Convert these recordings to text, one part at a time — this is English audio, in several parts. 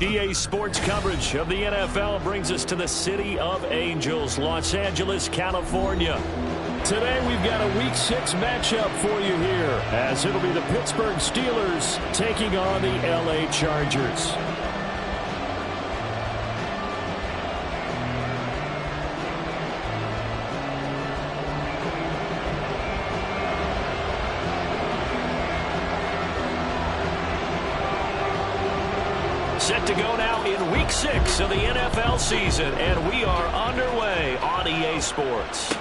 EA Sports coverage of the NFL brings us to the City of Angels, Los Angeles, California. Today we've got a Week 6 matchup for you here, as it'll be the Pittsburgh Steelers taking on the LA Chargers. Set to go now in Week 6 of the NFL season, and we are underway on EA Sports.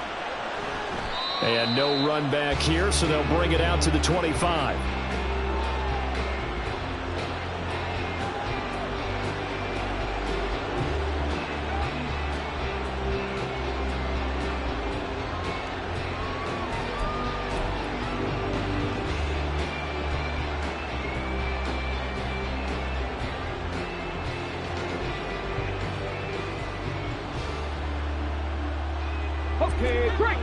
And no run back here, so they'll bring it out to the 25. Okay, great.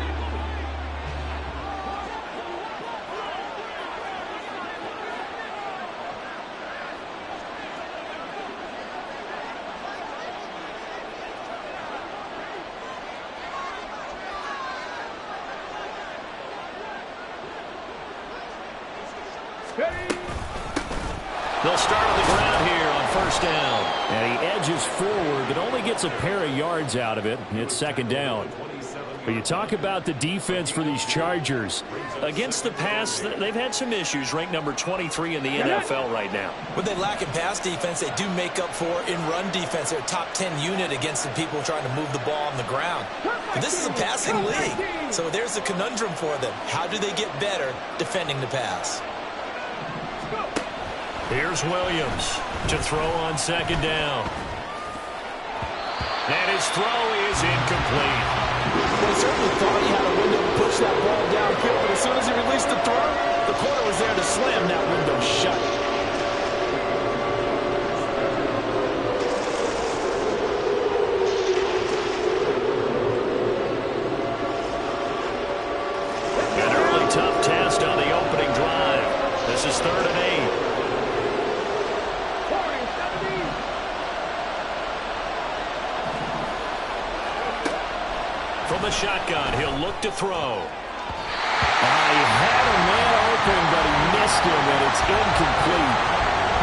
They'll start on the ground here on first down. And he edges forward, but only gets a pair of yards out of it. It's second down. But you talk about the defense for these Chargers. Against the pass, they've had some issues, ranked number 23 in the NFL right now. When they lack in pass defense, they do make up for in run defense. They're a top 10 unit against the people trying to move the ball on the ground. But this is a passing league, so there's a conundrum for them. How do they get better defending the pass? Here's Williams to throw on second down. And his throw is incomplete. Well, he certainly thought he had a window to push that ball downfield, but as soon as he released the throw, the corner was there to slam that window shut. An early tough test on the opening drive. This is 3rd and 8. From the shotgun, he'll look to throw. He had a man open, but he missed him, and it's incomplete.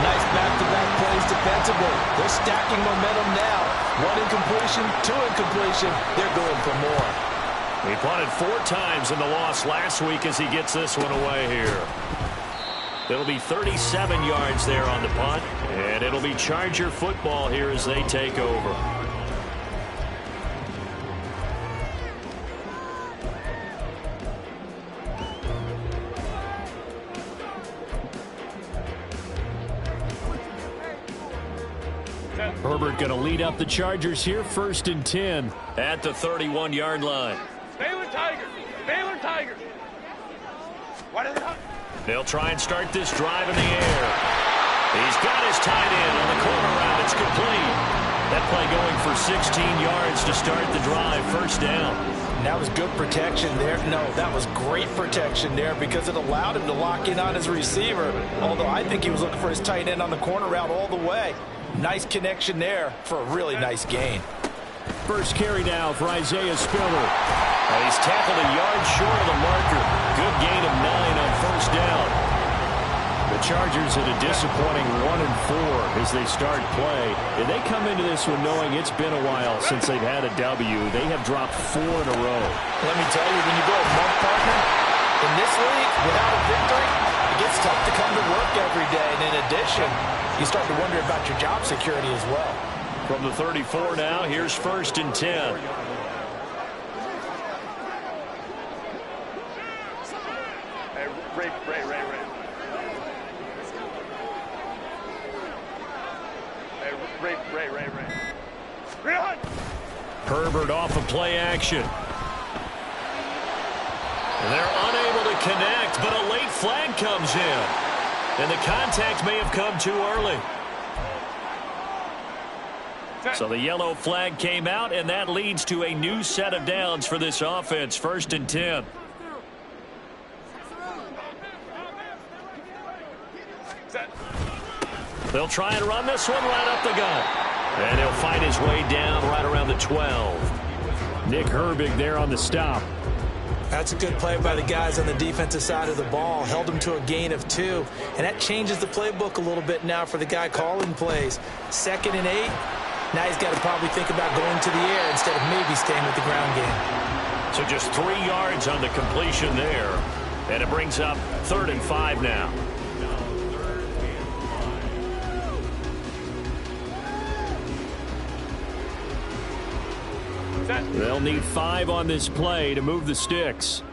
Nice back-to-back plays defensively. They're stacking momentum now. 1 incompletion, 2 incompletion. They're going for more. He punted 4 times in the loss last week as he gets this one away here. It'll be 37 yards there on the punt, and it'll be Charger football here as they take over. Herbert going to lead up the Chargers here, 1st and 10 at the 31-yard line. Baylor Tigers! Baylor Tigers! What is it? They'll try and start this drive in the air. He's got his tight end on the corner route. It's complete. That play going for 16 yards to start the drive, 1st down. And that was good protection there. No, that was great protection there because it allowed him to lock in on his receiver. Although I think he was looking for his tight end on the corner route all the way. Nice connection there for a really nice gain. First carry now for Isaiah Spiller. He's tackled a yard short of the marker. Good gain of 9 on 1st down. The Chargers at a disappointing 1-4 as they start play. And they come into this one knowing it's been a while since they've had a W. They have dropped 4 in a row. Let me tell you, when you go a month, partner, in this league, without a victory, it gets tough to come to work every day. And in addition, you start to wonder about your job security as well. From the 34 now, here's 1st and 10. Hey, Ray. Hey, Ray. Ray. Herbert off of play action. They're unable to connect, but a late flag comes in. And the contact may have come too early. So the yellow flag came out, and that leads to a new set of downs for this offense. 1st and 10. They'll try and run this one right up the gut. And he'll fight his way down right around the 12. Nick Herbig there on the stop. That's a good play by the guys on the defensive side of the ball. Held him to a gain of 2. And that changes the playbook a little bit now for the guy calling plays. 2nd and 8. Now he's got to probably think about going to the air instead of maybe staying with the ground game. So just 3 yards on the completion there. And it brings up 3rd and 5 now. They'll need 5 on this play to move the sticks.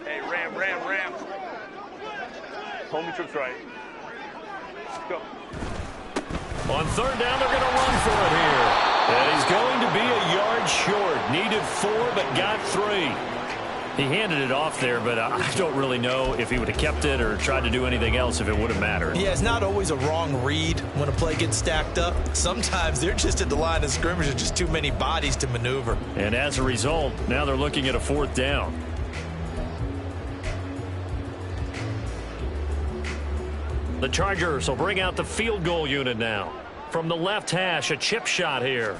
Hey, Ram. Homie trip's right. Go. On 3rd down, they're going to run for it here. And he's going to be a yard short. Needed 4, but got 3. He handed it off there, but I don't really know if he would have kept it or tried to do anything else if it would have mattered. Yeah, it's not always a wrong read when a play gets stacked up. Sometimes they're just at the line of scrimmage. There's just too many bodies to maneuver. And as a result, now they're looking at a 4th down. The Chargers will bring out the field goal unit now. From the left hash, a chip shot here.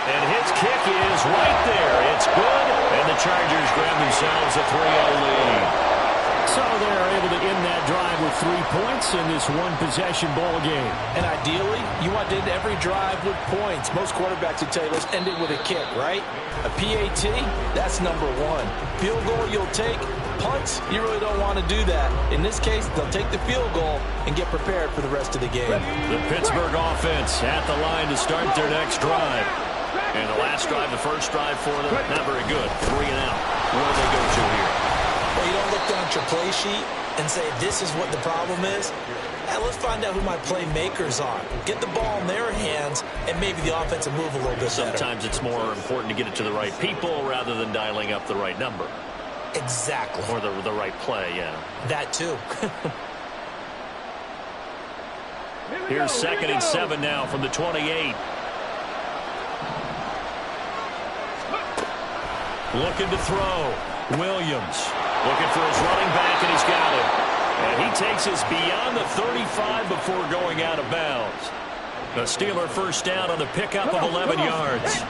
And his kick is right there. It's good. And the Chargers grab themselves a 3-0 lead. So they're able to end that drive with 3 points in this one-possession ball game. And ideally, you want to end every drive with points. Most quarterbacks would tell you, let's end it with a kick, right? A PAT, that's number 1. Field goal you'll take. Punts, you really don't want to do that. In this case, they'll take the field goal and get prepared for the rest of the game. The Pittsburgh offense at the line to start their next drive. And the last drive, the first drive for them, not very good. 3 and out. Where do they go to here? Well, you don't look down at your play sheet and say, this is what the problem is. Now, let's find out who my playmakers are. Get the ball in their hands, and maybe the offense will move a little bit better. Sometimes it's more important to get it to the right people rather than dialing up the right number. Exactly. Or the right play, yeah. That too. Here's 2nd and 7 now from the 28. Looking to throw. Williams looking for his running back, and he's got it. And he takes us beyond the 35 before going out of bounds. The Steeler first down on the pickup of 11 yards.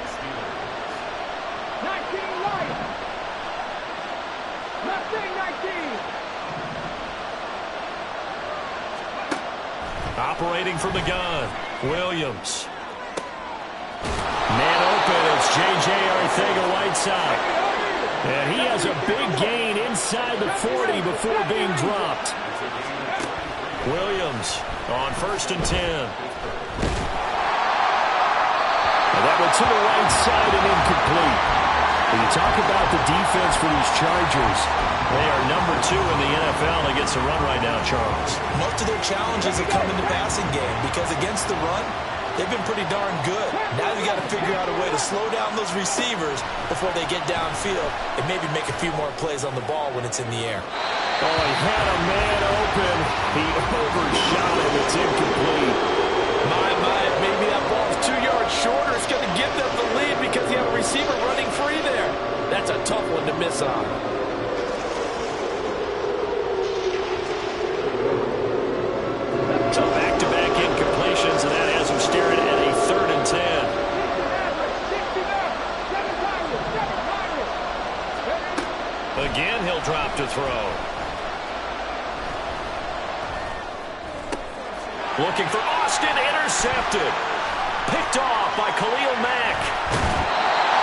Operating from the gun, Williams. Man open, it's J.J. Arcega-Whiteside. And he has a big gain inside the 40 before being dropped. Williams on 1st and 10. And that went to the right side and incomplete. When you talk about the defense for these Chargers, they are number 2 in the NFL against the run right now, Charles. Most of their challenges have come in the passing game because against the run, they've been pretty darn good. Now they've got to figure out a way to slow down those receivers before they get downfield and maybe make a few more plays on the ball when it's in the air. Oh, he had a man open. He overshot him. It's incomplete. Maybe that ball's 2 yards shorter. It's going to give them the lead because you have a receiver running free there. That's a tough one to miss on. So back-to-back incompletions, and that has him staring at a 3rd and 10. Again, he'll drop to throw. Looking for Austin, intercepted. Picked off by Khalil Mack.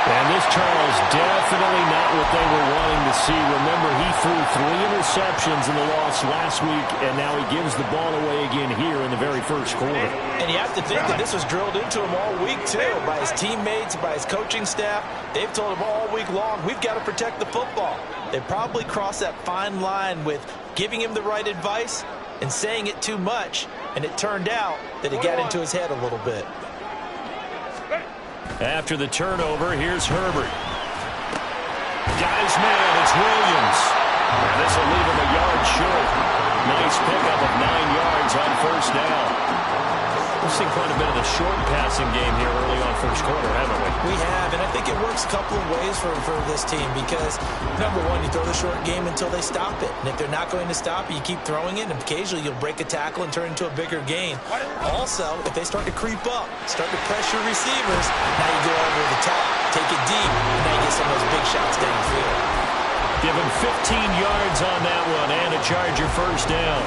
And this, Charles, definitely not what they were wanting to see. Remember, he threw 3 interceptions in the loss last week, and now he gives the ball away again here in the very first quarter. And you have to think that this was drilled into him all week, too, by his teammates, by his coaching staff. They've told him all week long, we've got to protect the football. They probably crossed that fine line with giving him the right advice and saying it too much, and it turned out that it got into his head a little bit. After the turnover, here's Herbert. Got his man, it's Williams. And this will leave him a yard short. Nice pickup of 9 yards on 1st down. seen quite a bit of the short passing game here early on first quarter, haven't we? We have, and I think it works a couple of ways for this team because, number one, you throw the short game until they stop it. And if they're not going to stop it, you keep throwing it, and occasionally you'll break a tackle and turn it into a bigger gain. Also, if they start to creep up, start to pressure receivers, now you go over the top, take it deep, and now you get some of those big shots downfield. Give him 15 yards on that one and a Charger first down.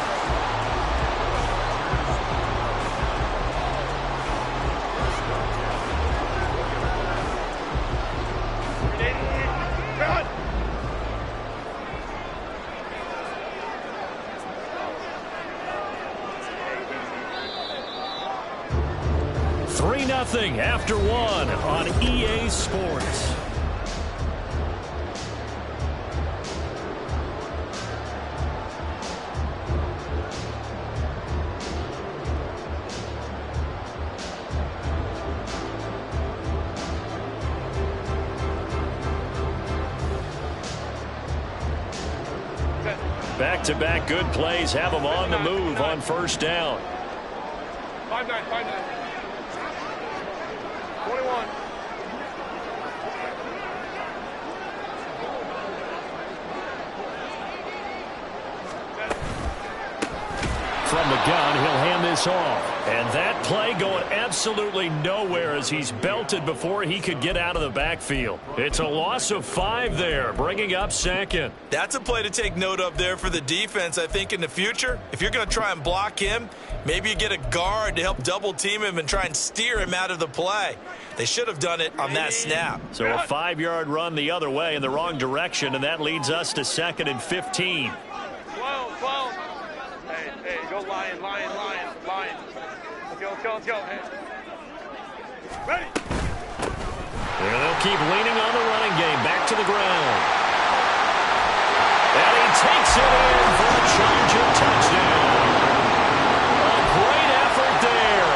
Cut. 3-0 after one on EA Sports. Back-to-back good plays have them on the move on first down. 5-9, 21. From the gun, he'll hand this off. And that play going absolutely nowhere as he's belted before he could get out of the backfield. It's a loss of 5 there, bringing up second. That's a play to take note of there for the defense, I think, in the future. If you're going to try and block him, maybe you get a guard to help double team him and try and steer him out of the play. They should have done it on that snap. So a 5-yard run the other way in the wrong direction, and that leads us to 2nd and 15. 12. Hey, go lion. Let's go. Hey. Ready. And they'll keep leaning on the running game. Back to the ground. And he takes it in for a Charger touchdown. A great effort there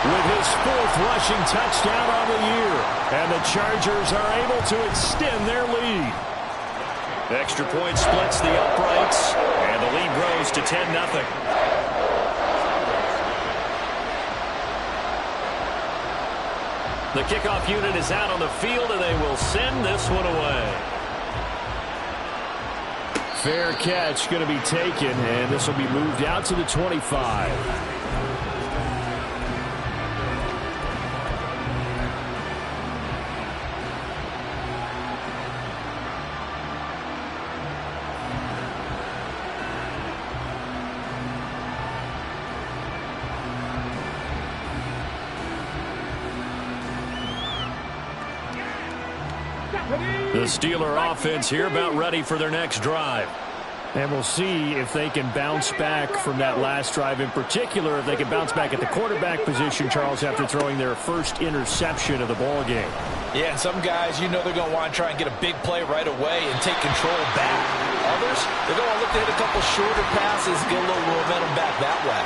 with his 4th rushing touchdown on the year. And the Chargers are able to extend their lead. Extra point splits the uprights, and the lead grows to 10-0. The kickoff unit is out on the field, and they will send this one away. Fair catch going to be taken, and this will be moved out to the 25. The Steeler offense here about ready for their next drive. And we'll see if they can bounce back from that last drive, in particular if they can bounce back at the quarterback position, Charles, after throwing their first interception of the ball game. Yeah, and some guys, they're going to want to try and get a big play right away and take control back. Others, they're going to look to hit a couple shorter passes, get a little momentum back that way.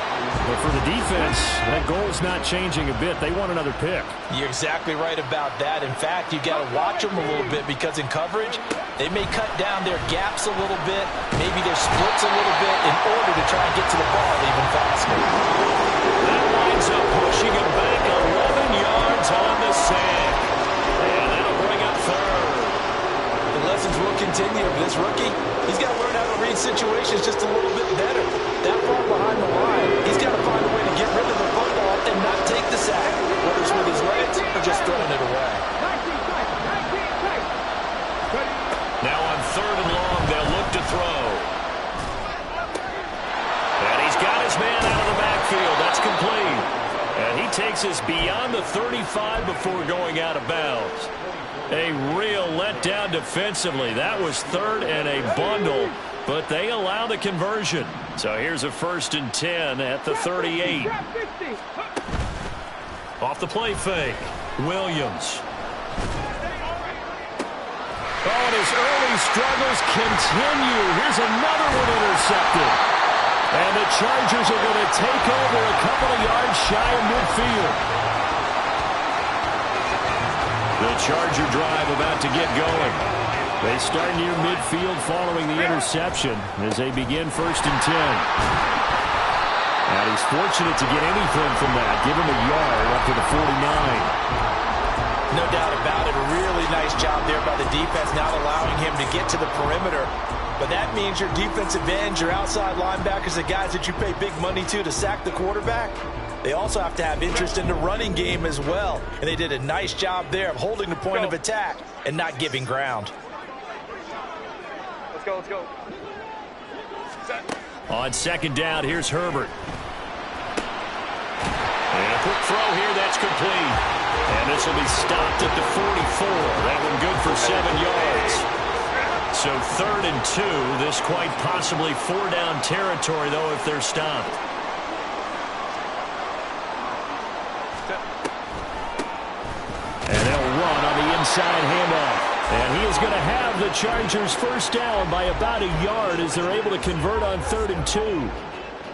But for the defense, that goal is not changing a bit. They want another pick. You're exactly right about that. In fact, you got to watch them a little bit because in coverage, they may cut down their gaps a little bit, maybe their splits a little bit in order to try and get to the ball even faster. That winds up pushing him back 11 yards on the sack. And that'll bring up 3rd. The lessons will continue. This rookie, he's got to learn how to read situations just a little bit better. That far behind the line, he's got to find a way to get rid of the football and not take the sack, whether it's with his legs or just throwing it away. Now on 3rd and long, they'll look to throw. And he's got his man out of the backfield. That's complete. And he takes us beyond the 35 before going out of bounds. A real letdown defensively. That was 3rd and a bundle, but they allow the conversion. So here's a 1st and 10 at the 38. Off the play fake, Williams. Oh, and his early struggles continue. Here's another one intercepted. And the Chargers are going to take over a couple of yards shy of midfield. The Charger drive about to get going. They start near midfield following the interception as they begin 1st and 10. And he's fortunate to get anything from that. Give him a yard up to the 49. No doubt about it. A really nice job there by the defense, not allowing him to get to the perimeter. But that means your defensive ends, your outside linebackers, the guys that you pay big money to sack the quarterback, they also have to have interest in the running game as well. And they did a nice job there of holding the point of attack and not giving ground. Let's go, let's go. Set. On second down, here's Herbert. And a quick throw here, that's complete. And this will be stopped at the 44. That one good for 7 yards. So 3rd and 2. This quite possibly 4-down territory, though, if they're stopped. And they'll run on the inside handoff. And he is going to have the Chargers first down by about a yard as they're able to convert on 3rd and 2.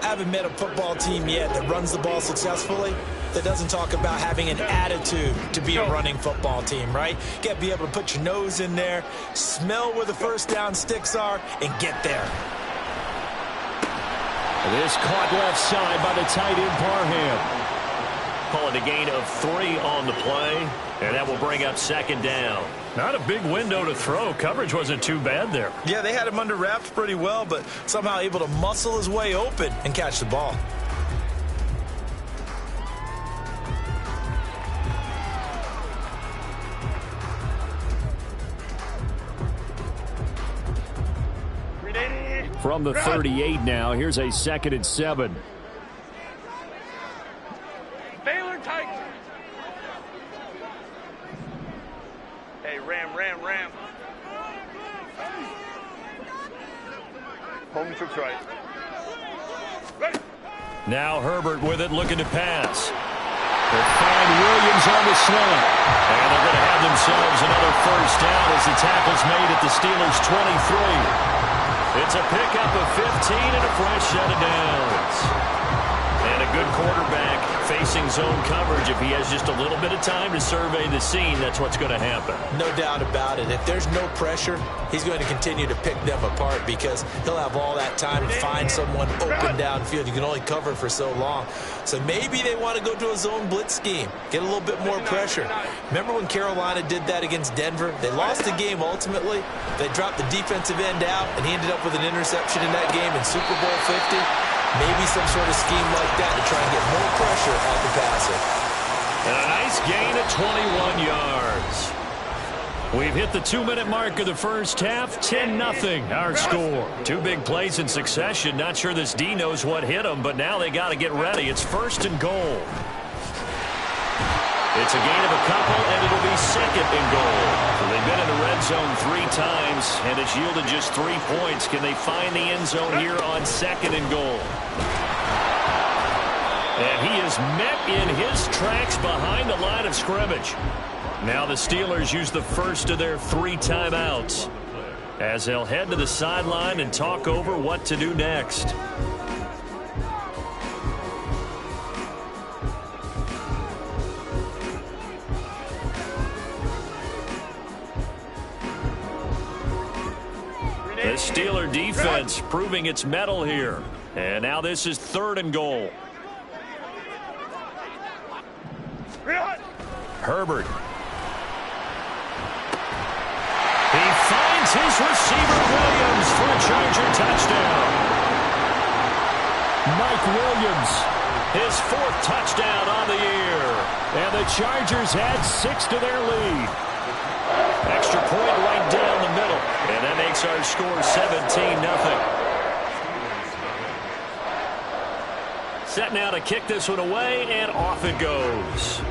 I haven't met a football team yet that runs the ball successfully that doesn't talk about having an attitude to be a running football team, right? You got to be able to put your nose in there, smell where the first down sticks are, and get there. This caught left side by the tight end Parham. Call it a gain of 3 on the play, and that will bring up 2nd down. Not a big window to throw. Coverage wasn't too bad there. Yeah, they had him under wraps pretty well, but somehow able to muscle his way open and catch the ball. From the 38 now, here's a 2nd and 7. Baylor tight. Hey, ram. Home troops right. Ready. Now Herbert with it, looking to pass. They'll find Williams on the slant. And they're going to have themselves another first down as the tackle's made at the Steelers' 23. It's a pickup of 15 and a fresh set of downs. And a good quarterback facing zone coverage. If he has just a little bit of time to survey the scene, that's what's going to happen. No doubt about it. If there's no pressure, he's going to continue to pick them apart because he'll have all that time to find someone open downfield. You can only cover for so long. So maybe they want to go to a zone blitz scheme, get a little bit more pressure. Remember when Carolina did that against Denver? They lost the game ultimately. They dropped the defensive end out, and he ended up with an interception in that game in Super Bowl 50. Maybe some sort of scheme like that to try and get more pressure on the passer. And a nice gain of 21 yards. We've hit the 2-minute mark of the first half. 10-0 our score. 2 big plays in succession. Not sure this D knows what hit them, but now they got to get ready. It's 1st and goal. It's a gain of a couple, and it'll be 2nd and goal. So they've been in the red zone 3 times, and it's yielded just 3 points. Can they find the end zone here on 2nd and goal? And he is met in his tracks behind the line of scrimmage. Now the Steelers use the first of their 3 timeouts as they'll head to the sideline and talk over what to do next. The Steeler defense proving its mettle here. And now this is 3rd and goal. Herbert. He finds his receiver Williams for a Charger touchdown. Mike Williams, his 4th touchdown on the year. And the Chargers add 6 to their lead. Extra point right down the middle. And that makes our score 17-0. Set now to kick this one away, and off it goes.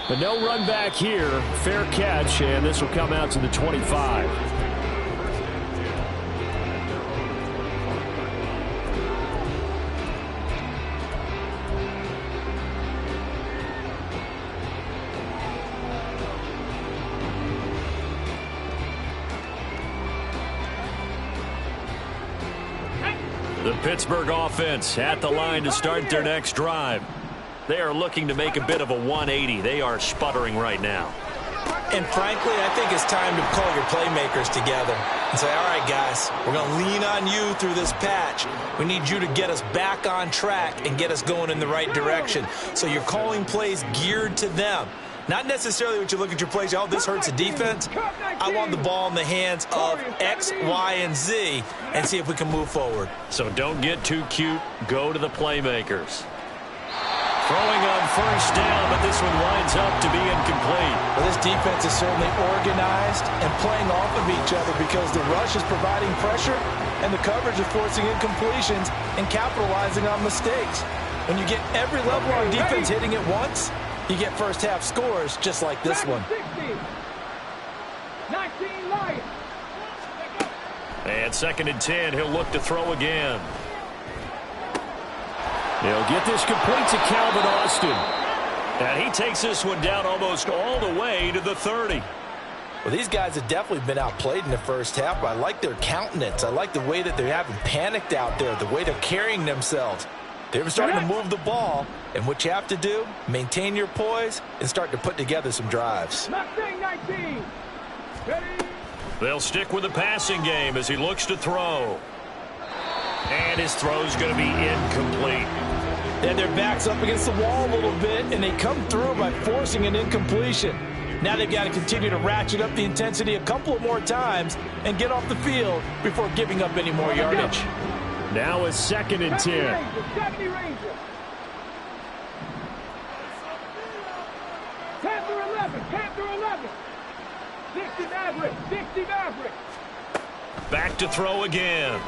But no run back here. Fair catch, and this will come out to the 25. The Pittsburgh offense at the line to start their next drive. They are looking to make a bit of a 180. They are sputtering right now. And frankly, I think it's time to call your playmakers together. and say, all right, guys, we're going to lean on you through this patch. We need you to get us back on track and get us going in the right direction. So you're calling plays geared to them. Not necessarily what you look at your plays, oh, this hurts the defense. I want the ball in the hands of X, Y, and Z and see if we can move forward. So don't get too cute. Go to the playmakers. Throwing on first down, but this one winds up to be incomplete. Well, this defense is certainly organized and playing off of each other because the rush is providing pressure and the coverage is forcing incompletions and capitalizing on mistakes. When you get every level on defense hitting at once, you get first half scores just like this one. 19 Lions. And 2nd and 10, he'll look to throw again. He'll get this complete to Calvin Austin. And he takes this one down almost all the way to the 30. Well, these guys have definitely been outplayed in the first half, but I like their countenance. I like the way that they haven't panicked out there, the way they're carrying themselves. They're starting to move the ball, and what you have to do, maintain your poise and start to put together some drives. 19. Ready? They'll stick with the passing game as he looks to throw. And his throw's going to be incomplete. Then their back's up against the wall a little bit, and they come through by forcing an incompletion. Now they've got to continue to ratchet up the intensity a couple of more times and get off the field before giving up any more yardage. Now a 2nd and 10. 70 Ranger. 10-11. 60 Maverick. Back to throw again.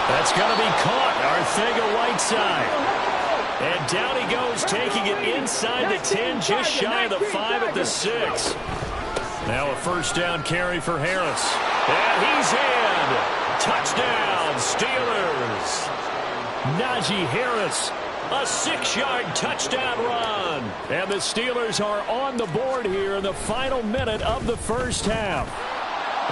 That's going to be caught. Arcega-Whiteside. And down he goes, taking it inside the 10, just shy of the 5 at the 6. Now a first down carry for Harris. And he's in. Touchdown, Steelers. Najee Harris, a 6-yard touchdown run. And the Steelers are on the board here in the final minute of the first half.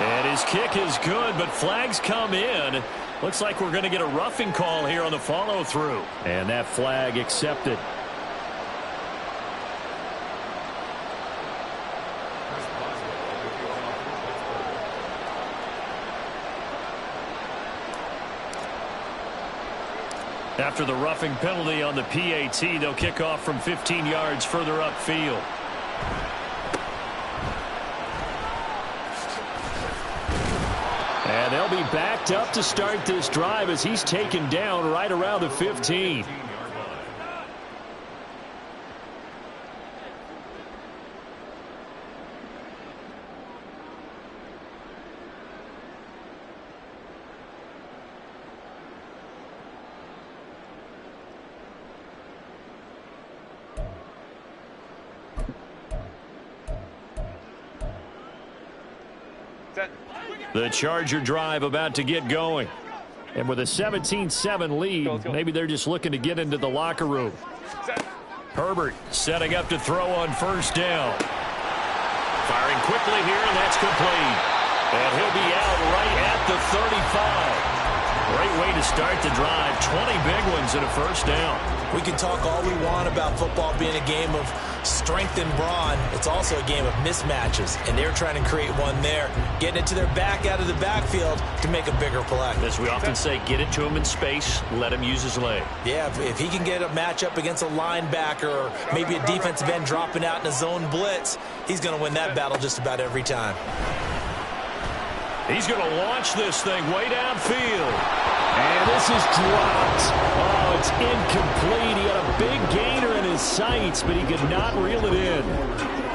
And his kick is good, but flags come in. Looks like we're going to get a roughing call here on the follow-through. And that flag accepted. After the roughing penalty on the PAT, they'll kick off from 15 yards further upfield. And they'll be backed up to start this drive as he's taken down right around the 15. The Charger drive about to get going. And with a 17-7 lead, maybe they're just looking to get into the locker room. Herbert setting up to throw on first down. Firing quickly here, and that's complete. And he'll be out right at the 35. Great way to start the drive. 20 big ones and a first down. We can talk all we want about football being a game of strength and brawn. It's also a game of mismatches, and they're trying to create one there, getting it to their back out of the backfield to make a bigger play. As we often say, get it to him in space, let him use his leg. Yeah, if he can get a matchup against a linebacker or maybe a defensive end dropping out in a zone blitz, he's going to win that battle just about every time. He's going to launch this thing way downfield. And this is dropped. Oh, it's incomplete. He had a big gainer in his sights, but he could not reel it in.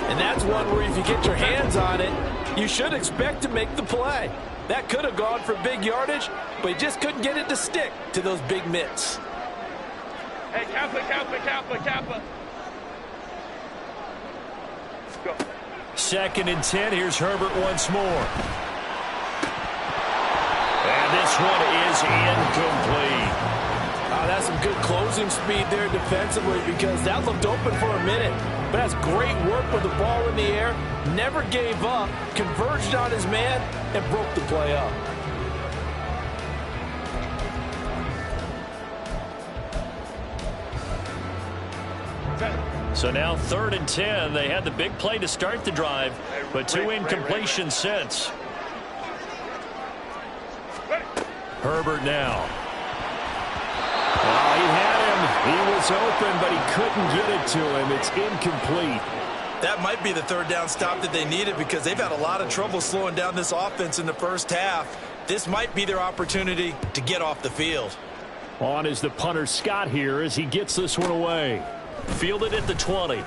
And that's one where if you get your hands on it, you should expect to make the play. That could have gone for big yardage, but he just couldn't get it to stick to those big mitts. Hey, Kappa. Let's go. 2nd and 10. Here's Herbert once more. And this one is incomplete. That's some good closing speed there defensively because that looked open for a minute. But that's great work with the ball in the air. Never gave up, converged on his man, and broke the play up. So now 3rd and 10. They had the big play to start the drive, but 2 incompletions since. Herbert now. Oh, he had him. He was open, but he couldn't get it to him. It's incomplete. That might be the 3rd down stop that they needed because they've had a lot of trouble slowing down this offense in the first half. This might be their opportunity to get off the field. On is the punter Scott here as he gets this one away. Fielded at the 20.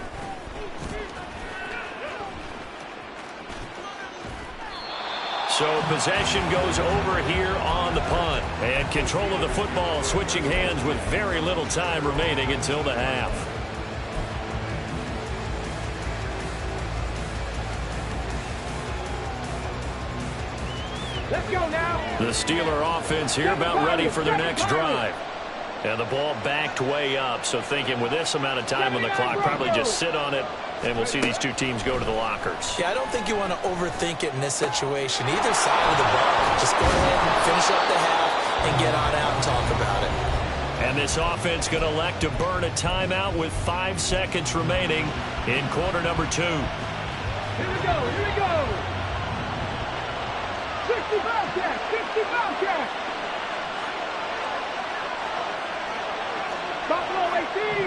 So possession goes over here on the punt. And control of the football switching hands with very little time remaining until the half. Let's go now. The Steeler offense here about ready for their next drive. And the ball backed way up, so thinking with this amount of time on the clock, probably just sit on it, and we'll see these two teams go to the lockers. Yeah, I don't think you want to overthink it in this situation. Either side of the ball. Just go ahead and finish up the half and get on out and talk about it. And this offense going to elect to burn a timeout with 5 seconds remaining in quarter number 2. Here we go, here we go. 60 Bobcats, 60 Bobcats. Buffalo 18.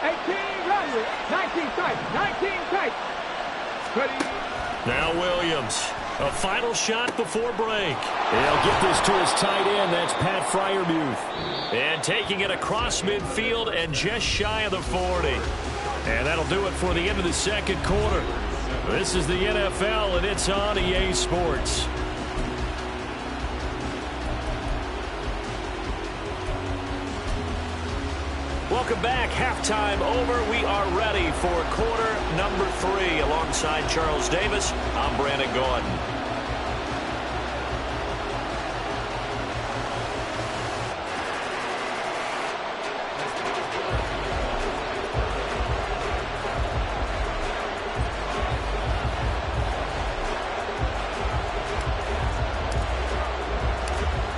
18 run with 19 tight, 19 tight. Ready. Now Williams. A final shot before break. They'll get this to his tight end. That's Pat Freiermuth. And taking it across midfield and just shy of the 40. And that'll do it for the end of the second quarter. This is the NFL, and it's on EA Sports. Welcome back. Halftime over. We are ready for quarter number 3. Alongside Charles Davis, I'm Brandon Gaudin.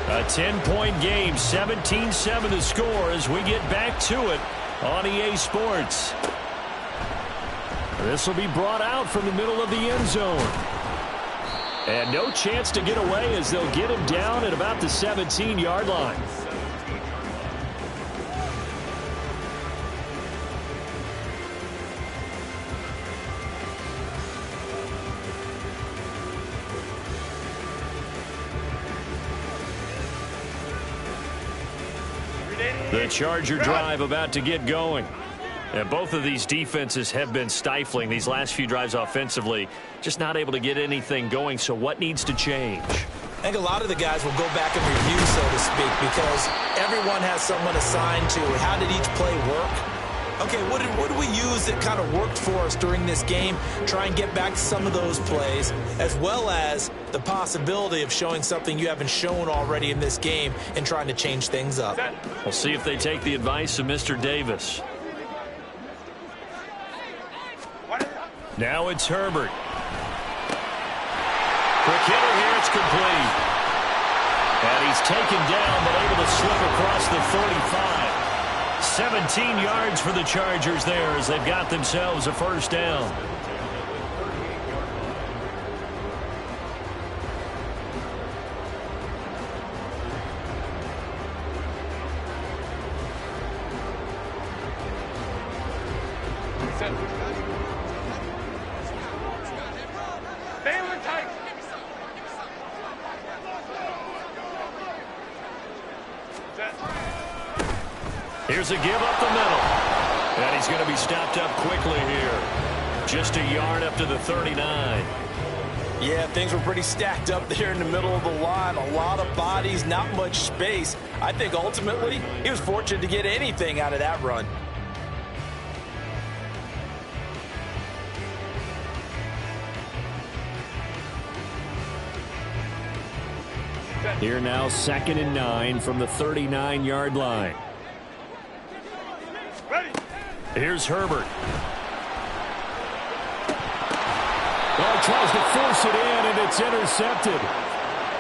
A 10-point game, 17-7 the score as we get back to it on EA Sports. This will be brought out from the middle of the end zone. And no chance to get away as they'll get him down at about the 17-yard line. The Charger drive about to get going. And both of these defenses have been stifling these last few drives offensively. Just not able to get anything going. So what needs to change? I think a lot of the guys will go back and review, so to speak, because everyone has someone assigned to it. How did each play work? Okay, what did we use that kind of worked for us during this game? Try and get back to some of those plays, as well as the possibility of showing something you haven't shown already in this game and trying to change things up. We'll see if they take the advice of Mr. Davis. Now it's Herbert. Quick hitter here, it's complete. And he's taken down, but able to slip across the 35. 17 yards for the Chargers there as they've got themselves a first down. Here's a give up the middle. And he's going to be stopped up quickly here. Just a yard up to the 39. Yeah, things were pretty stacked up there in the middle of the line. A lot of bodies, not much space. I think ultimately he was fortunate to get anything out of that run. Here now, 2nd and 9 from the 39-yard line. Here's Herbert. Well, he tries to force it in, and it's intercepted.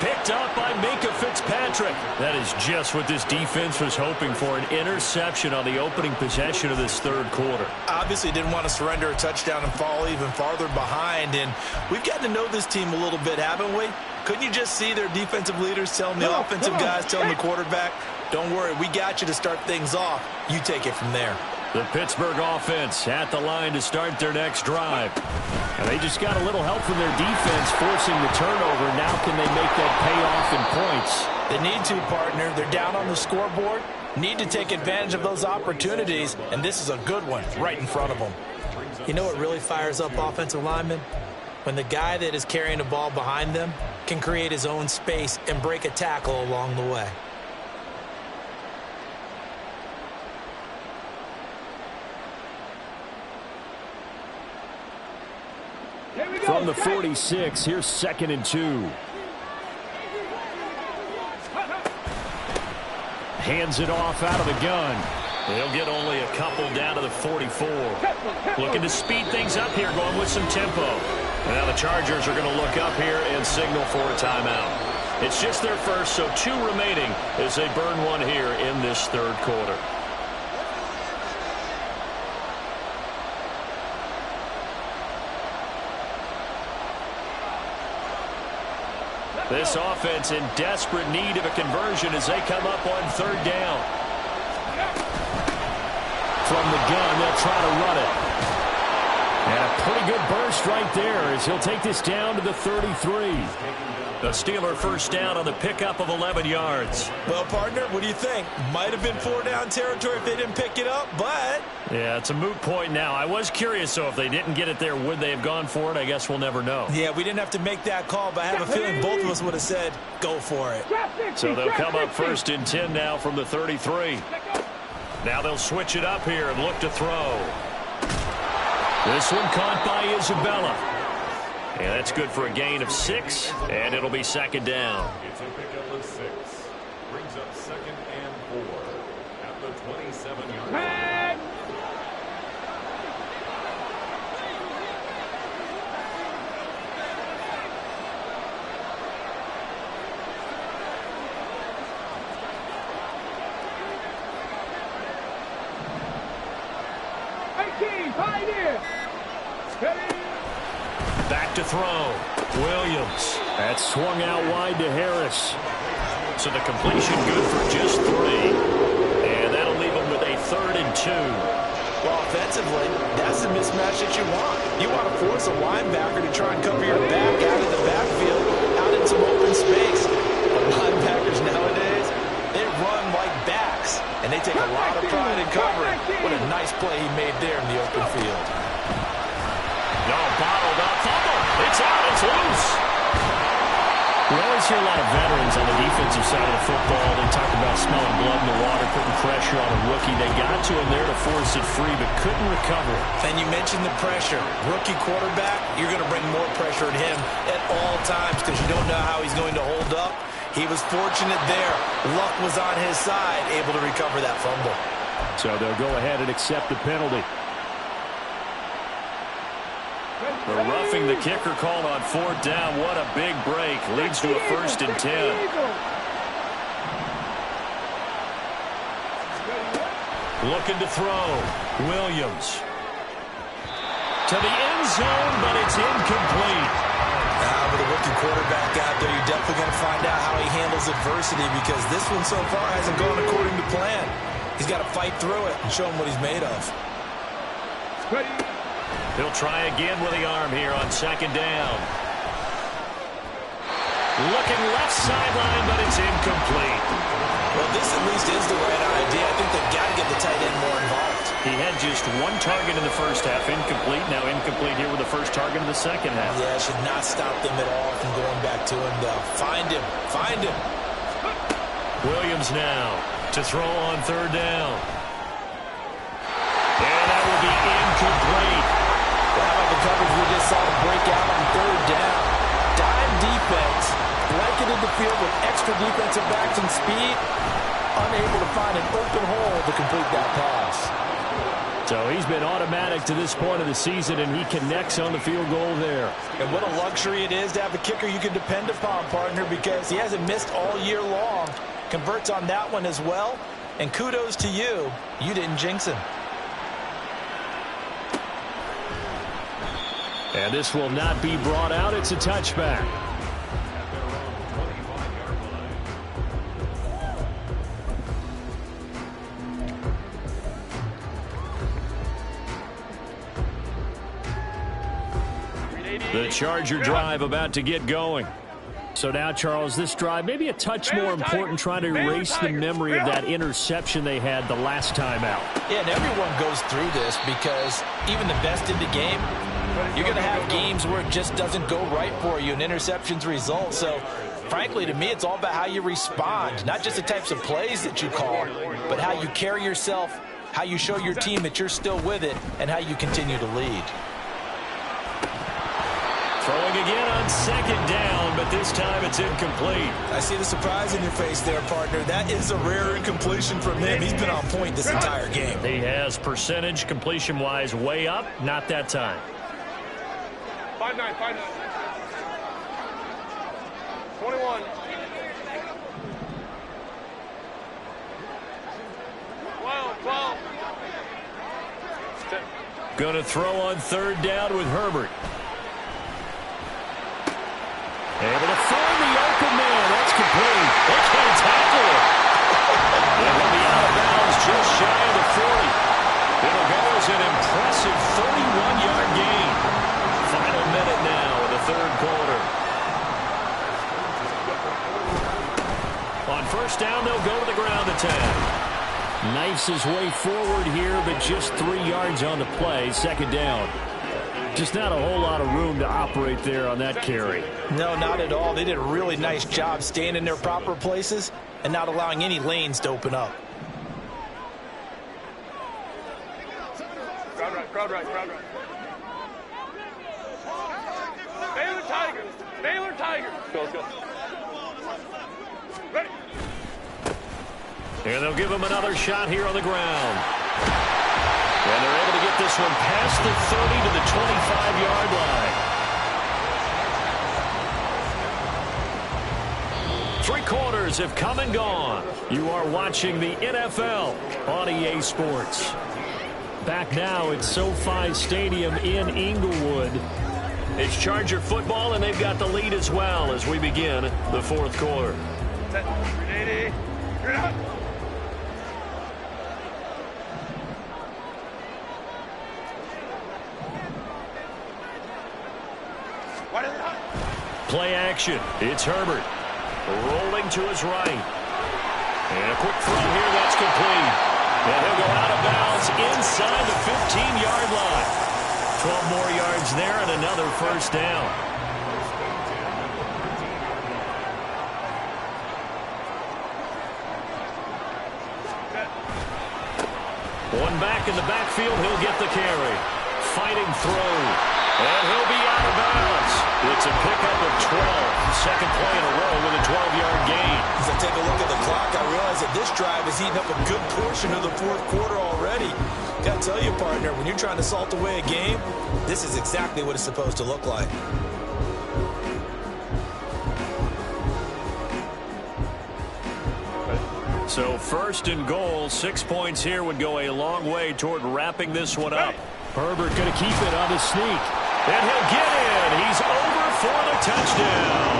Picked up by Minkah Fitzpatrick. That is just what this defense was hoping for, an interception on the opening possession of this third quarter. Obviously didn't want to surrender a touchdown and fall even farther behind. And we've gotten to know this team a little bit, haven't we? Couldn't you just see their defensive leaders telling the offensive guys, telling the quarterback, don't worry, we got you to start things off. You take it from there. The Pittsburgh offense at the line to start their next drive. And they just got a little help from their defense forcing the turnover. Now can they make that pay off in points? They need to, partner. They're down on the scoreboard. Need to take advantage of those opportunities. And this is a good one right in front of them. You know what really fires up offensive linemen? When the guy that is carrying the ball behind them can create his own space and break a tackle along the way. From the 46, here's 2nd and 2. Hands it off out of the gun. They'll get only a couple down to the 44. Looking to speed things up here, going with some tempo. And now the Chargers are going to look up here and signal for a timeout. It's just their first, so 2 remaining as they burn one here in this third quarter. This offense in desperate need of a conversion as they come up on 3rd down. From the gun, they'll try to run it. And a pretty good burst right there as he'll take this down to the 33. A Steeler first down on the pickup of 11 yards. Well, partner, what do you think? Might have been 4-down territory if they didn't pick it up, but... Yeah, it's a moot point now. I was curious, though, if they didn't get it there, would they have gone for it? I guess we'll never know. Yeah, we didn't have to make that call, but I have a feeling both of us would have said, go for it. So they'll come up 1st and 10 now from the 33. Now they'll switch it up here and look to throw. This one caught by Isabella. And that's good for a gain of 6, and it'll be 2nd down. It's a pickup of 6. Brings up 2nd and 4 at the 27-yard line. Back to throw. Williams. That swung out wide to Harris. So the completion good for just 3. And that'll leave him with a 3rd and 2. Well, offensively, that's the mismatch that you want. You want to force a linebacker to try and cover your back out of the backfield, out in some open space. But linebackers nowadays, they run like backs, and they take a lot of pride in covering. What a nice play he made there in the open field. No, bottled up. Fumble. It's out. It's loose. We always hear a lot of veterans on the defensive side of the football. They talk about smelling blood in the water, putting pressure on a rookie. They got to him there to force it free, but couldn't recover it. And you mentioned the pressure. Rookie quarterback, you're going to bring more pressure at him at all times because you don't know how he's going to hold up. He was fortunate there. Luck was on his side, able to recover that fumble. So they'll go ahead and accept the penalty. The roughing the kicker called on 4th down. What a big break. Leads to a 1st and 10. Looking to throw. Williams. To the end zone, but it's incomplete. With a rookie quarterback out there, you're definitely going to find out how he handles adversity because this one so far hasn't gone according to plan. He's got to fight through it and show him what he's made of. He'll try again with the arm here on 2nd down. Looking left sideline, but it's incomplete. Well, this at least is the right idea. I think they've got to get the tight end more involved. He had just 1 target in the first half, incomplete. Now incomplete here with the first target in the second half. Yeah, should not stop them at all from going back to him, though. Find him. Find him. Williams now to throw on 3rd down. And that will be incomplete. Well, how about the coverage we just saw to break out on 3rd down? Dime defense, blanketed the field with extra defensive backs and speed, unable to find an open hole to complete that pass. So he's been automatic to this point of the season, and he connects on the field goal there. And what a luxury it is to have a kicker you can depend upon, partner, because he hasn't missed all year long. Converts on that one as well. And kudos to you. You didn't jinx him. And this will not be brought out. It's a touchback. The Charger drive about to get going. So now, Charles, this drive maybe a touch more important, trying to erase the memory of that interception they had the last time out. Yeah, and everyone goes through this because even the best in the game, you're going to have games where it just doesn't go right for you and interceptions result. So, frankly, to me, it's all about how you respond, not just the types of plays that you call, but how you carry yourself, how you show your team that you're still with it, and how you continue to lead. Throwing again on second down, but this time it's incomplete. I see the surprise in your face there, partner. That is a rare incompletion from him. He's been on point this entire game. He has percentage completion-wise way up, not that time. 5-9, 5-9. 21. 12. Going to throw on third down with Herbert. Able to find the open man. That's complete. They can't tackle it. And he'll be out of bounds just shy of the 40. It'll go as an impressive 31-yard gain. Final minute now of the third quarter. On first down, they'll go to the ground attack. Knifes his way forward here, but just 3 yards on the play. Second down. Just not a whole lot of room to operate there on that carry. No, not at all. They did a really nice job staying in their proper places and not allowing any lanes to open up. Crowd right. Baylor Tigers. Let's go. Ready. And they'll give him another shot here on the ground. And they're able to get this one past the 30 to the 25-yard line. 3 quarters have come and gone. You are watching the NFL on EA Sports. Back now at SoFi Stadium in Inglewood. It's Charger football, and they've got the lead as well as we begin the fourth quarter. Set. 380. You're out. Play action. It's Herbert. Rolling to his right. And a quick throw here. That's complete. And he'll go out of bounds inside the 15-yard line. 12 more yards there and another first down. One back in the backfield. He'll get the carry. Fighting through. And he'll be out of bounds. It's a pickup of 12. Second play in a row with a 12-yard gain. As I take a look at the clock, I realize that this drive has eaten up a good portion of the fourth quarter already. Got to tell you, partner, when you're trying to salt away a game, this is exactly what it's supposed to look like. So first and goal, 6 points here would go a long way toward wrapping this one up. Herbert going to keep it on the sneak. And he'll get in. He's over for the touchdown.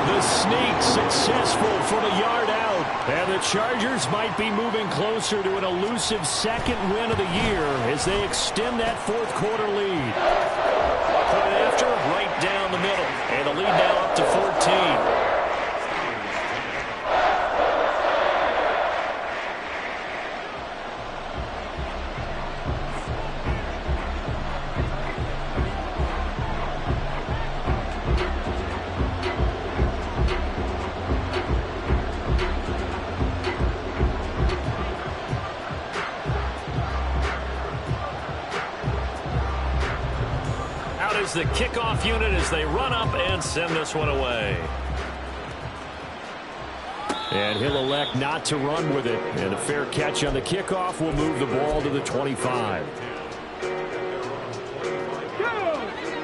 The sneak successful from a yard out. And the Chargers might be moving closer to an elusive second win of the year as they extend that fourth quarter lead. Point after, right down the middle. And the lead now up to 14. The kickoff unit as they run up and send this one away. And he'll elect not to run with it. And a fair catch on the kickoff will move the ball to the 25.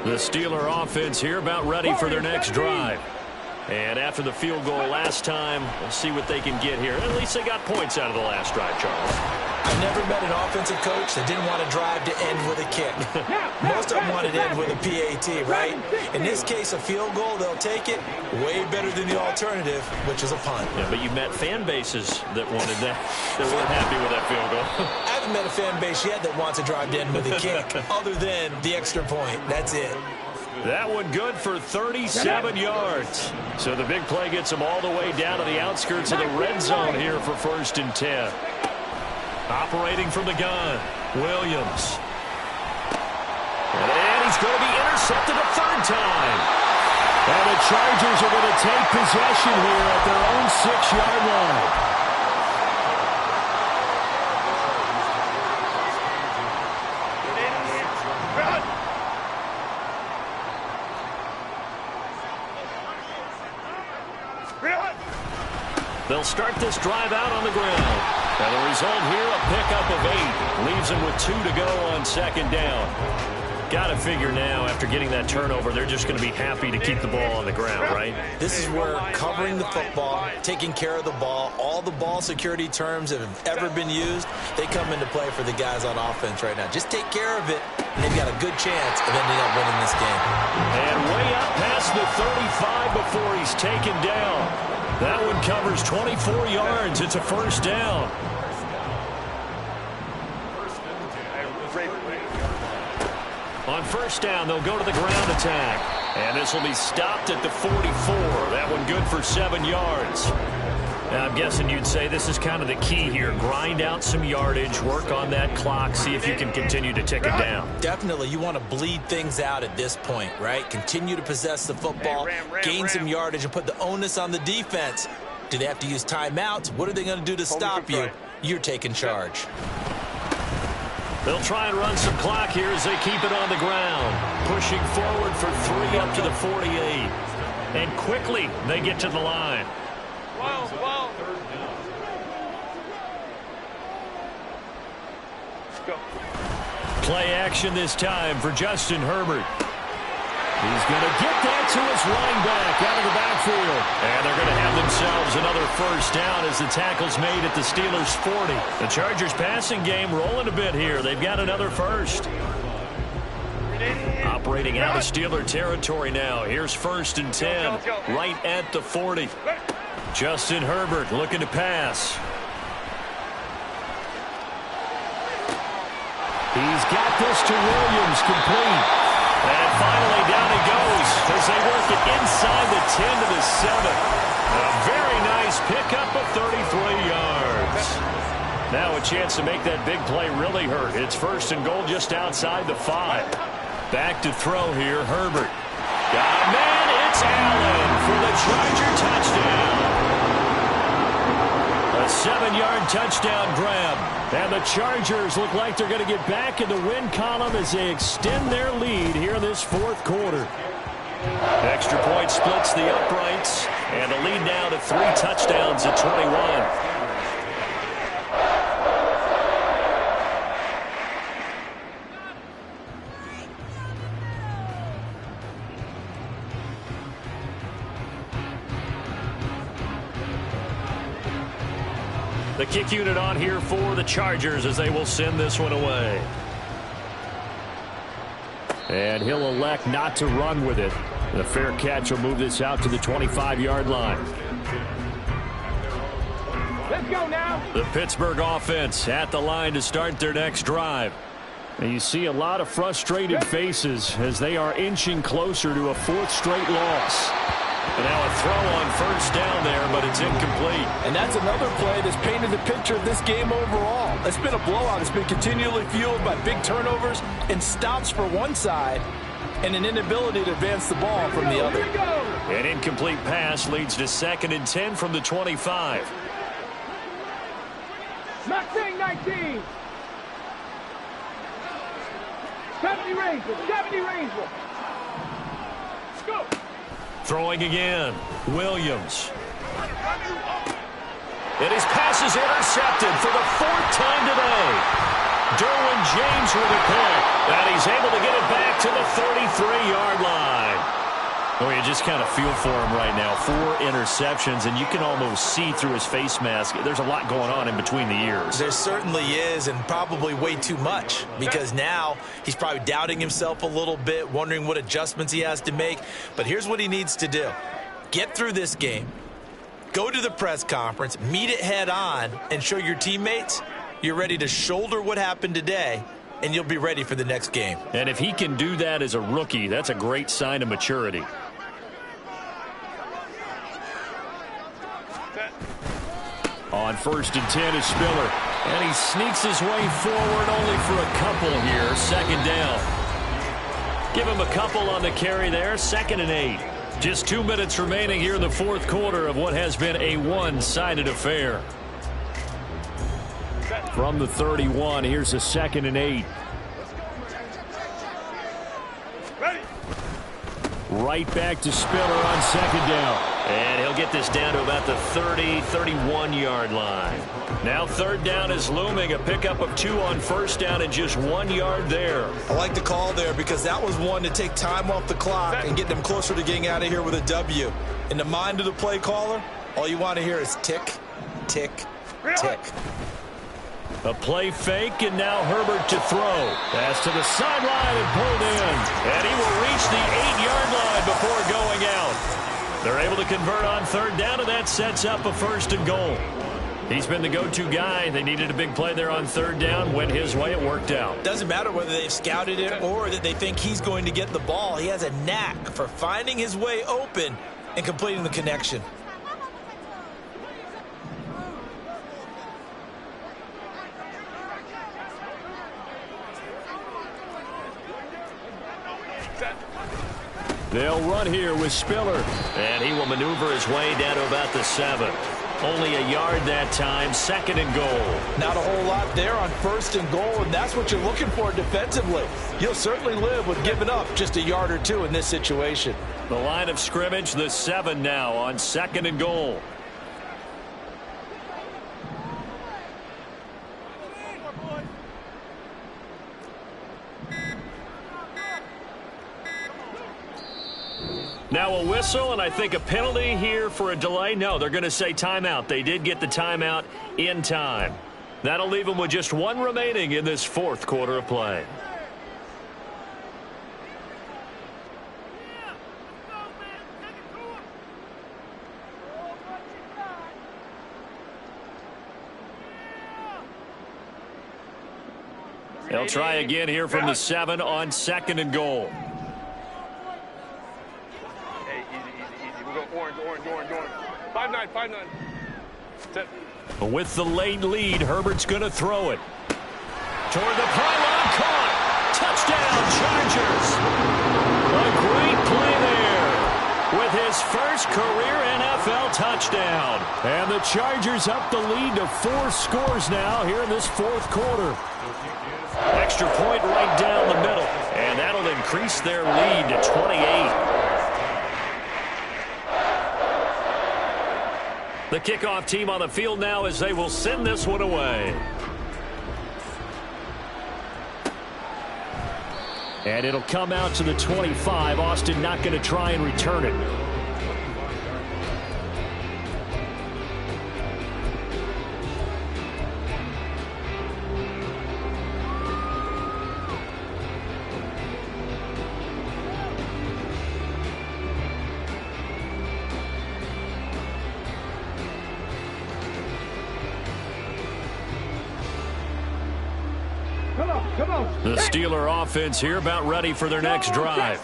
The Steeler offense here about ready for their next drive. And after the field goal last time, we'll see what they can get here. At least they got points out of the last drive, Charles. I've never met an offensive coach that didn't want to drive to end with a kick. Most of them wanted to end with a PAT, right? In this case, a field goal, they'll take it. Way better than the alternative, which is a punt. Yeah, but you met fan bases that wanted that, that weren't happy with that field goal. I haven't met a fan base yet that wants to drive to end with a kick, other than the extra point. That's it. That one good for 37 yards. So the big play gets them all the way down to the outskirts of the red zone here for 1st and 10. Operating from the gun, Williams. And he's going to be intercepted a third time. And the Chargers are going to take possession here at their own 6-yard line. They'll start this drive out on the ground. And the result here, a pickup of 8. Leaves them with 2 to go on 2nd down. Got to figure now, after getting that turnover, they're just going to be happy to keep the ball on the ground, right? This is where covering the football, taking care of the ball, all the ball security terms that have ever been used, they come into play for the guys on offense right now. Just take care of it, and they've got a good chance of ending up winning this game. And way up past the 35 before he's taken down. That one covers 24 yards. It's a 1st down. On 1st down, they'll go to the ground attack. And this will be stopped at the 44. That one good for 7 yards. Now, I'm guessing you'd say this is kind of the key here. Grind out some yardage, work on that clock, see if you can continue to tick it down. Definitely, you want to bleed things out at this point, right? Continue to possess the football, gain some yardage, and put the onus on the defense. Do they have to use timeouts? What are they going to do to stop you? You're taking charge. They'll try and run some clock here as they keep it on the ground. Pushing forward for 3 up to the 48. And quickly, they get to the line. Wow. Let's go. Play action this time for Justin Herbert. He's going to get that to his running back out of the backfield. And they're going to have themselves another 1st down as the tackle's made at the Steelers' 40. The Chargers passing game rolling a bit here. They've got another 1st. Operating out of Steeler territory now. Here's 1st and 10, right at the 40. Justin Herbert looking to pass. He's got this to Williams, complete. And finally down he goes as they work it inside the 10 to the 7. A very nice pickup of 33 yards. Now a chance to make that big play really hurt. It's 1st and goal just outside the 5. Back to throw here, Herbert. Got a man, it's Allen for the Charger touchdown. A 7-yard touchdown grab. And the Chargers look like they're going to get back in the win column as they extend their lead here in this 4th quarter. Extra point splits the uprights. And the lead now to 3 touchdowns at 21. The kick unit on here for the Chargers as they will send this one away. And he'll elect not to run with it. The fair catch will move this out to the 25-yard line. Let's go now. The Pittsburgh offense at the line to start their next drive. And you see a lot of frustrated faces as they are inching closer to a 4th straight loss. And now a throw on 1st down there, but it's incomplete. And that's another play that's painted the picture of this game overall. It's been a blowout. It's been continually fueled by big turnovers and stops for one side and an inability to advance the ball from the other. An incomplete pass leads to 2nd and 10 from the 25. Maxine 19. 70 Rangers. 70 Rangers. Let's go. Throwing again, Williams. And his pass is intercepted for the 4th time today. Derwin James with a pick. And he's able to get it back to the 33-yard line. Oh, you just kind of feel for him right now. 4 interceptions, and you can almost see through his face mask. There's a lot going on in between the ears. There certainly is, and probably way too much, because now he's probably doubting himself a little bit, wondering what adjustments he has to make. But here's what he needs to do. Get through this game, go to the press conference, meet it head on, and show your teammates you're ready to shoulder what happened today, and you'll be ready for the next game. And if he can do that as a rookie, that's a great sign of maturity. On 1st and 10 is Spiller. And he sneaks his way forward only for a couple here. 2nd down. Give him a couple on the carry there. 2nd and 8. Just 2 minutes remaining here in the 4th quarter of what has been a one-sided affair. From the 31, here's a 2nd and 8. Right back to Spiller on 2nd down. And he'll get this down to about the 30, 31-yard line. Now 3rd down is looming. A pickup of 2 on 1st down and just 1 yard there. I like the call there because that was one to take time off the clock and get them closer to getting out of here with a W. In the mind of the play caller, all you want to hear is tick, tick, tick. A play fake, and now Herbert to throw. Pass to the sideline and pulled in. And he will reach the 8-yard line before going out. They're able to convert on 3rd down, and that sets up a 1st and goal. He's been the go-to guy. They needed a big play there on 3rd down. Went his way. It worked out. Doesn't matter whether they've scouted it or that they think he's going to get the ball. He has a knack for finding his way open and completing the connection. They'll run here with Spiller. And he will maneuver his way down to about the 7. Only a yard that time. 2nd and goal. Not a whole lot there on 1st and goal, and that's what you're looking for defensively. You'll certainly live with giving up just a yard or 2 in this situation. The line of scrimmage, the 7 now on 2nd and goal. Now a whistle, and I think a penalty here for a delay. No, they're going to say timeout. They did get the timeout in time. That'll leave them with just 1 remaining in this 4th quarter of play. They'll try again here from the 7 on 2nd and goal. Orange. 5-9. With the late lead, Herbert's going to throw it. Toward the pylon, caught. Touchdown, Chargers. A great play there with his first career NFL touchdown. And the Chargers up the lead to 4 scores now here in this 4th quarter. Extra point right down the middle. And that'll increase their lead to 28. The kickoff team on the field now as they will send this one away. And it'll come out to the 25. Austin not going to try and return it. The Steeler offense here about ready for their next drive.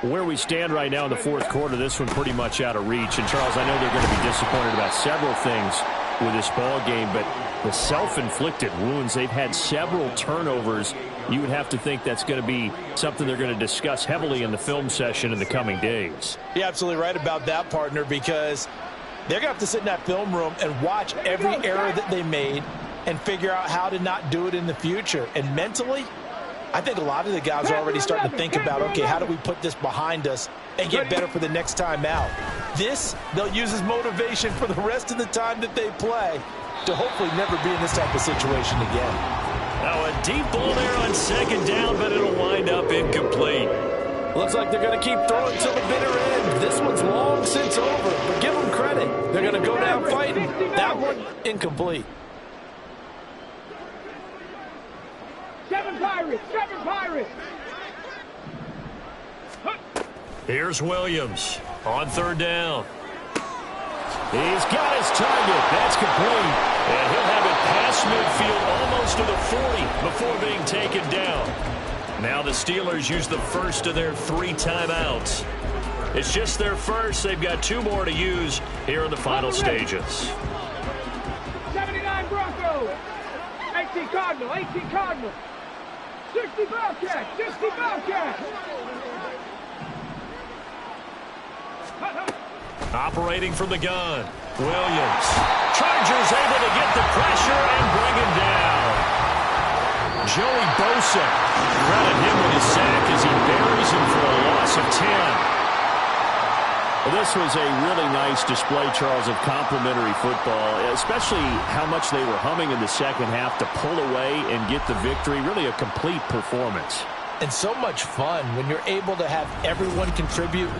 Where we stand right now in the 4th quarter, this one pretty much out of reach. And, Charles, I know they're going to be disappointed about several things with this ball game, but the self-inflicted wounds, they've had several turnovers. You would have to think that's going to be something they're going to discuss heavily in the film session in the coming days. You're absolutely right about that, partner, because they're going to have to sit in that film room and watch every error that they made and figure out how to not do it in the future. And mentally, I think a lot of the guys are already starting to think about, okay, how do we put this behind us and get better for the next time out? This, they'll use as motivation for the rest of the time that they play to hopefully never be in this type of situation again. Now a deep ball there on second down, but it'll wind up incomplete. Looks like they're going to keep throwing till the bitter end. This one's long since over, but give them credit. They're going to go down fighting. That one, incomplete. 7 Pirates, 7 Pirates. Here's Williams on third down. He's got his target. That's complete. And he'll have it past midfield almost to the 40 before being taken down. Now the Steelers use the first of their 3 timeouts. It's just their first. They've got 2 more to use here in the final stages. 79 Broncos. 18 Cardinal, 18 Cardinal. 60 Bobcats, 60 Bobcats. Operating from the gun, Williams. Chargers able to get the pressure and bring him down. Joey Bosa, credit him with his sack as he buries him for a loss of 10. Well, this was a really nice display, Charles, of complimentary football, especially how much they were humming in the second half to pull away and get the victory. Really a complete performance. And so much fun when you're able to have everyone contribute.